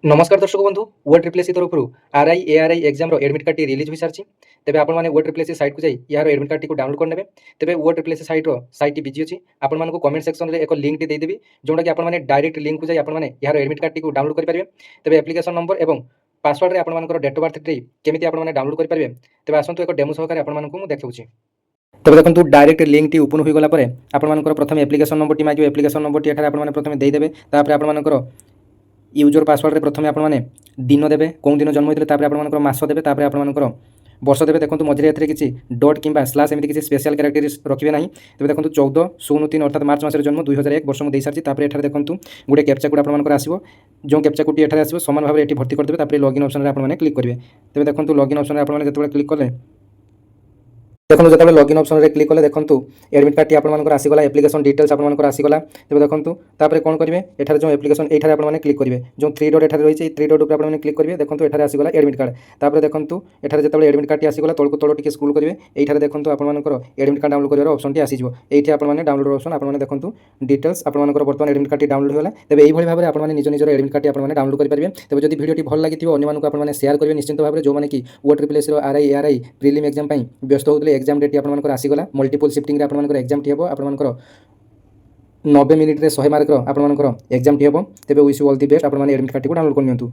नमस्कार दर्शक बंधु वो ट्रिपल एसी तरफ RI ARY exam admit card release हो सारी तेज आप वो ट्रिपल एसी साइट को जाए यार एडमिट कार्ड को डाउनलोड करने तेज वो ट्रिपल एसी साइट बिजी अच्छी आपको कमेंट सेक्शन में एक लिंक देदेवि जोटा कि आपने डायरेक्ट लिंक को जाए आपने यार एडमिट कार्ड को डाउनलोड करेंगे तेज एप्लिकेशन नंबर और पासवर्ड में आपंकर डेट ऑफ बर्थ केमी आपने डाउनलोड करेंगे तेज आसतु एक डेमो सहकार आपको देखा तब देखो डायरेक्ट लिंक टी ओपन हो गलापर आपर प्रथम एप्लिकेशन नंबर टी मांगे एप्लिकेशन नंबर टी आपने प्रथम देदेवे आपर यूजर पासवर्ड प्रथम आपने दिन देवे कौन दिन जन्म होते हैं आप मस देवे आपंकर वर्ष देवे देखो मझे किसी डट कि स्लाश एमती किसी स्पेशल क्यारेक्टरीज रखिए ना तेज देखो 14/03 अर्थात मार्च मासर जन्म 2001 वर्ष मुझे सारी देखो गोटे कैप्चा कोड आपंकर आसो जो कैप्चा कोड ये आसो सामान भाव में भर्ती करदे लॉगिन ऑप्शन में आपने क्लिक करेंगे तेज देखो लॉगिन ऑप्शन में आपने जो क्लिक कले देखो जो लॉगिन ऑप्शन में क्लिक कले देखो एडमिट कार्ड टी आपंकर आसीगला एप्लिकेशन डिटेल्स आपंकर आसीगला तेज देखो तापर कौन करेंगे एठार जो एप्लिकेशन ये आपने क्लिक करेंगे जो 3 डट एठार रही 3 डट आपने क्लिक करेंगे देखो ये आसीगला एडमिट कार्ड तापर देखो एठार जो एडमिट कार्ड आसीगला तौक तौर टी स्क्रोल करेंगे ये देखो आपंकर एडमिट कार्ड डाउनलोड करार ऑप्शन टी आसीज ये आपने डाउनलोड ऑप्शन आपने देखो डिटेल्स आपंकर बर्तमान एडमिट कार्ड डाउनलोड होगा तेज यही भाव में आपने निज निजर एडमिट कार्ड आपने डाउनलोड करेंगे तेज जो भिडियो भल लगी अन्य आपने शेयर करेंगे निश्चित भाव में जो मैंने कि वो ट्रिपल एसी आरआई एआरआई प्रिलिम एग्जाम व्यस्त होते एग्जाम डेट आपंकर आसीगला मल्टीपल शिफ्टिंग आपंकर एग्जाम टी हम आपंकर 90 मिनिट्रे 100 मार्क आपंकर एग्जाम टी हम तेज wish you all the best आपने एडमिट कार्ड को डाउनलोड कर।